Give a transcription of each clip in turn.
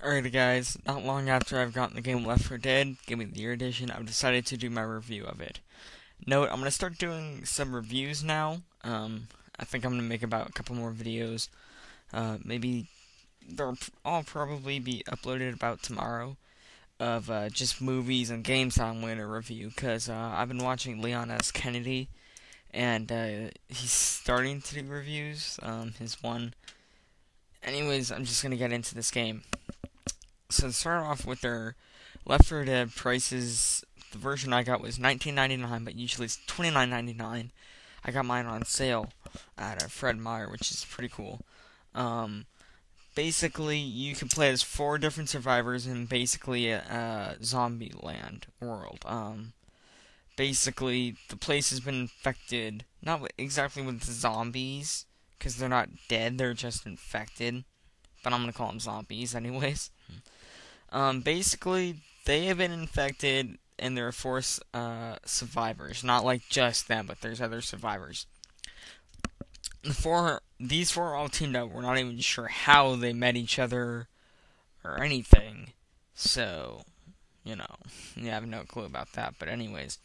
Alrighty guys, not long after I've gotten the game Left 4 Dead, Give Me the Year Edition, I've decided to do my review of it. Note, I'm going to start doing some reviews now. I think I'm going to make about a couple more videos. Maybe I'll probably be uploaded about tomorrow of just movies and games that I'm going to review, because I've been watching Leon S. Kennedy, and he's starting to do reviews, his one. Anyways, I'm just going to get into this game. So to start off with their Left 4 Dead prices, the version I got was $19.99, but usually it's $29.99. I got mine on sale at Fred Meyer, which is pretty cool. Basically, you can play as 4 different survivors in basically a zombie land world. Basically, the place has been infected, not exactly with zombies, because they're not dead, they're just infected. But I'm going to call them zombies anyways. Basically, they have been infected, and there are 4 survivors. Not like just them, but there's other survivors. These four are all teamed up. We're not even sure how they met each other or anything. So, you have no clue about that. But anyways,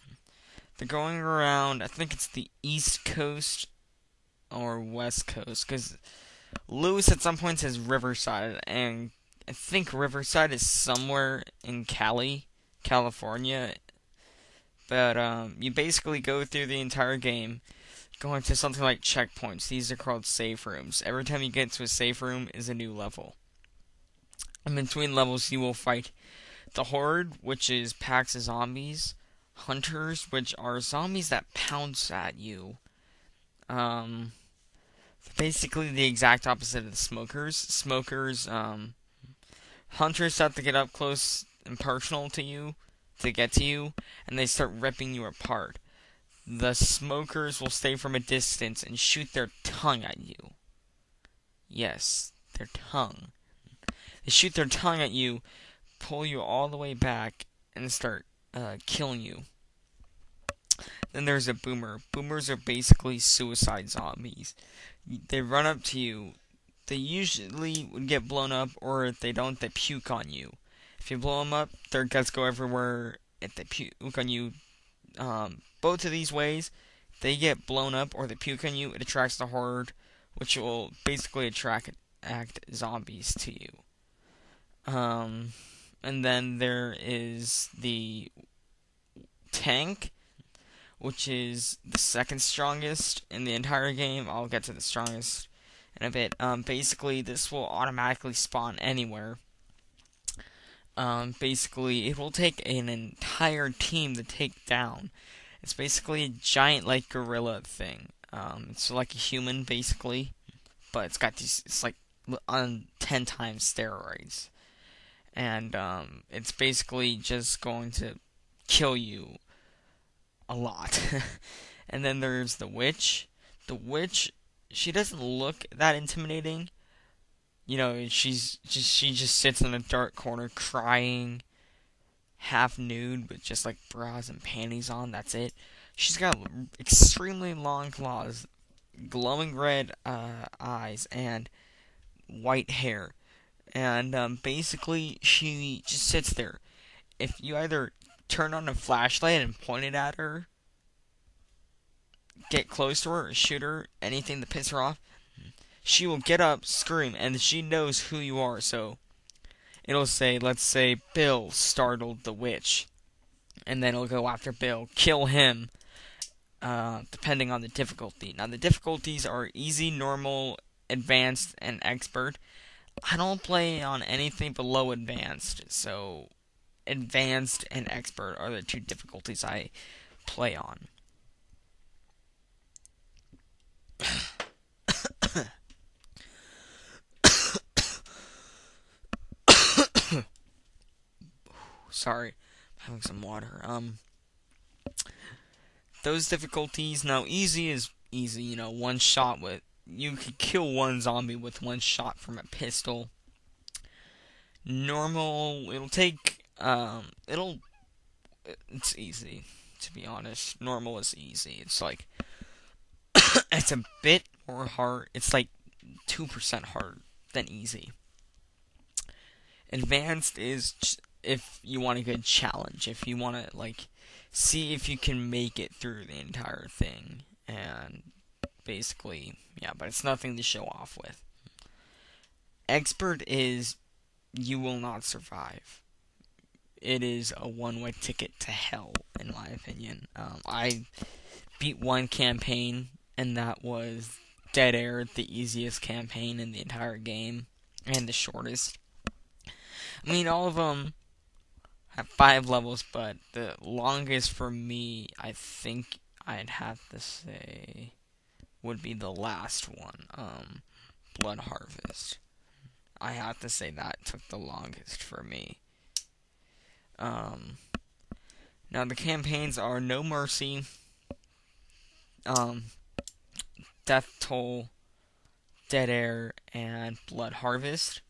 they're going around. I think it's the East Coast or West Coast, because Lewis at some point says Riverside, and I think Riverside is somewhere in California. But you basically go through the entire game, going to something like checkpoints. These are called safe rooms. Every time you get to a safe room is a new level. In between levels, you will fight the Horde, which is packs of zombies, Hunters, which are zombies that pounce at you. Basically the exact opposite of the Smokers. Hunters have to get up close and personal to you to get to you, and they start ripping you apart. The Smokers will stay from a distance and shoot their tongue at you. Yes, their tongue. They shoot their tongue at you, pull you all the way back, and start killing you. Then there's a Boomer. Boomers are basically suicide zombies. They run up to you. They usually would get blown up, or if they don't, they puke on you. If you blow them up, their guts go everywhere. If they puke on you, both of these ways, they get blown up or they puke on you, it attracts the Horde, which will basically attract zombies to you. And then there is the Tank, which is the second strongest in the entire game. I'll get to the strongest in a bit. Basically, this will automatically spawn anywhere. Basically, it will take an entire team to take down. It's basically a giant, like, gorilla thing. It's like a human, basically, but it's got these, it's like on 10 times steroids. And, it's basically just going to kill you a lot. And then there's the Witch. The Witch, she doesn't look that intimidating. She just sits in a dark corner crying, half nude with just like bras and panties on. That's it. She's got extremely long claws, glowing red eyes, and white hair. And basically, she just sits there. If you either turn on a flashlight and point it at her, get close to her, or shoot her, anything to piss her off, she will get up, scream, and she knows who you are. So it'll say, let's say, Bill startled the witch, and then it'll go after Bill, kill him, depending on the difficulty. Now, the difficulties are easy, normal, advanced, and expert. I don't play on anything below advanced, so advanced and expert are the 2 difficulties I play on. Sorry, I'm having some water. Those difficulties, now easy is easy, one shot with, you could kill one zombie with 1 shot from a pistol. Normal, it'll take, it's easy, to be honest. Normal is easy. It's like, it's a bit more hard, it's like 2% harder than easy. Advanced is if you want a good challenge, if you want to see if you can make it through the entire thing, and basically, yeah, but it's nothing to show off with. Expert is you will not survive. It is a one-way ticket to hell, in my opinion. I beat one campaign, and that was Dead Air, the easiest campaign in the entire game, and the shortest. I mean, all of them have 5 levels, but the longest for me, I think I'd have to say, would be the last one, Blood Harvest. I have to say that took the longest for me. Now the campaigns are No Mercy, Death Toll, Dead Air, and Blood Harvest.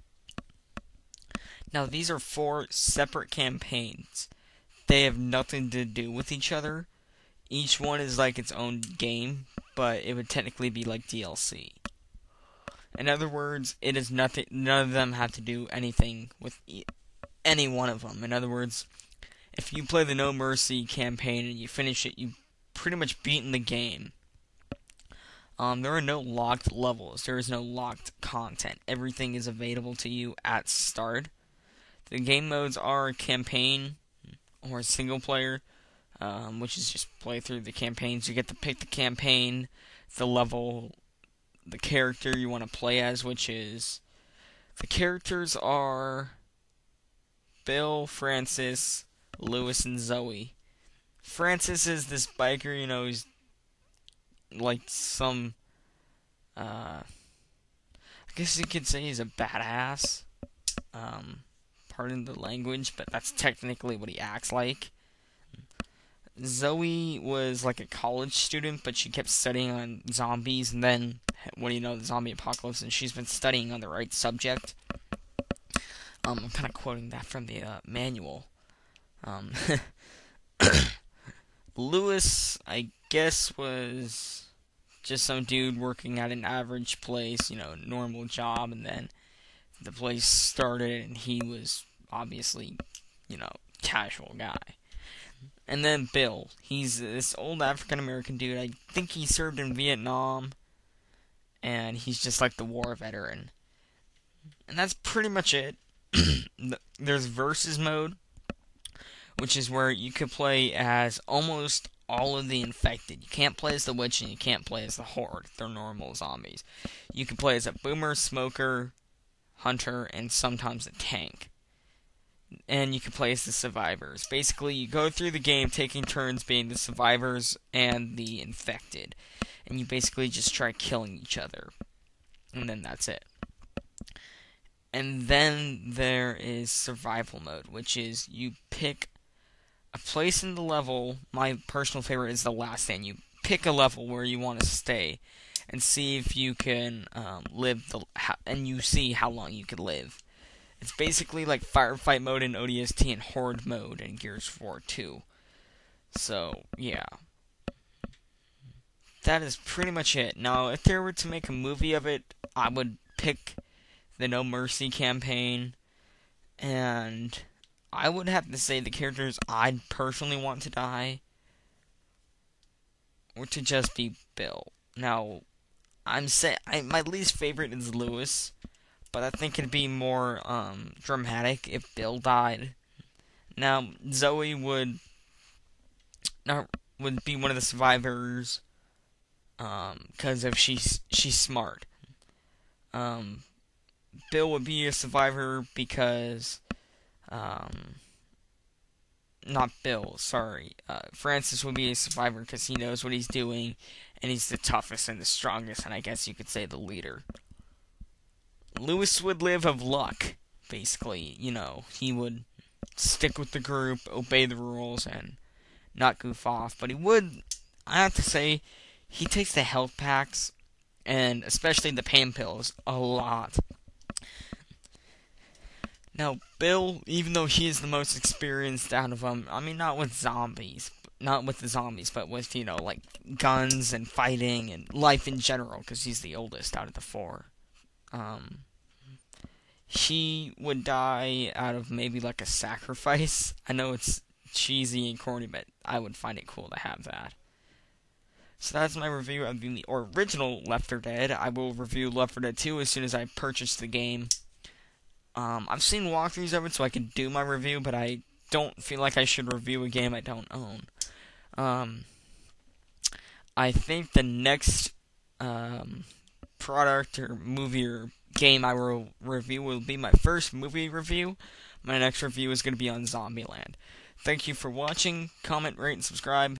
Now these are 4 separate campaigns. They have nothing to do with each other. Each one is like its own game, but it would technically be like DLC. In other words, it is nothing. None of them have to do anything with any one of them. In other words, if you play the No Mercy campaign and you finish it, you've pretty much beaten the game. There are no locked levels. There is no locked content. Everything is available to you at start. The game modes are campaign or single player, which is just play through the campaigns. You get to pick the campaign, the level, the character you want to play as, which is... The characters are Bill, Francis, Lewis, and Zoe. Francis is this biker, he's like some... I guess you could say he's a badass. Pardon the language, but that's technically what he acts like. Zoe was like a college student, but she kept studying on zombies, and then, the zombie apocalypse, and she's been studying on the right subject. I'm kind of quoting that from the manual. Lewis, I guess, was just some dude working at an average place, normal job, and then the place started, and he was obviously, casual guy. And then Bill, he's this old African American dude. I think he served in Vietnam, and he's just like the war veteran. And that's pretty much it. There's versus mode, which is where you could play as almost all of the infected. You can't play as the witch, and you can't play as the horde. They're normal zombies. You can play as a boomer, smoker, hunter, and sometimes a tank. And you can play as the survivors. Basically, you go through the game taking turns being the survivors and the infected. And you basically just try killing each other. And then that's it. And then there is survival mode, which is you pick a place in the level. My personal favorite is the last stand. You pick a level where you want to stay and see if you can live, and you see how long you can live. It's basically like firefight mode in ODST and horde mode in Gears of War 2. So, yeah. That is pretty much it. Now, if there were to make a movie of it, I would pick the No Mercy campaign, and I would have to say the characters I'd personally want to die were to just be Bill. Now, my least favorite is Lewis, but I think it'd be more dramatic if Bill died. Now, Zoe would be one of the survivors because if she's smart. Bill would be a survivor because not Bill, sorry. Francis would be a survivor because he knows what he's doing, and he's the toughest and the strongest, and I guess you could say the leader. Lewis would live of luck, basically. He would stick with the group, obey the rules, and not goof off. But I have to say, he takes the health packs, and especially the pain pills, a lot. Now, Bill, even though he is the most experienced out of them, not with the zombies, but with, like, guns and fighting and life in general, because he's the oldest out of the 4. he would die out of maybe like a sacrifice. I know it's cheesy and corny, but I would find it cool to have that. So that's my review of the original Left 4 Dead. I will review Left 4 Dead 2 as soon as I purchase the game. I've seen walkthroughs of it, so I can do my review, but I don't feel like I should review a game I don't own. I think the next product or movie or game I will review will be my first movie review. My next review is going to be on Zombieland. Thank you for watching. Comment, rate, and subscribe.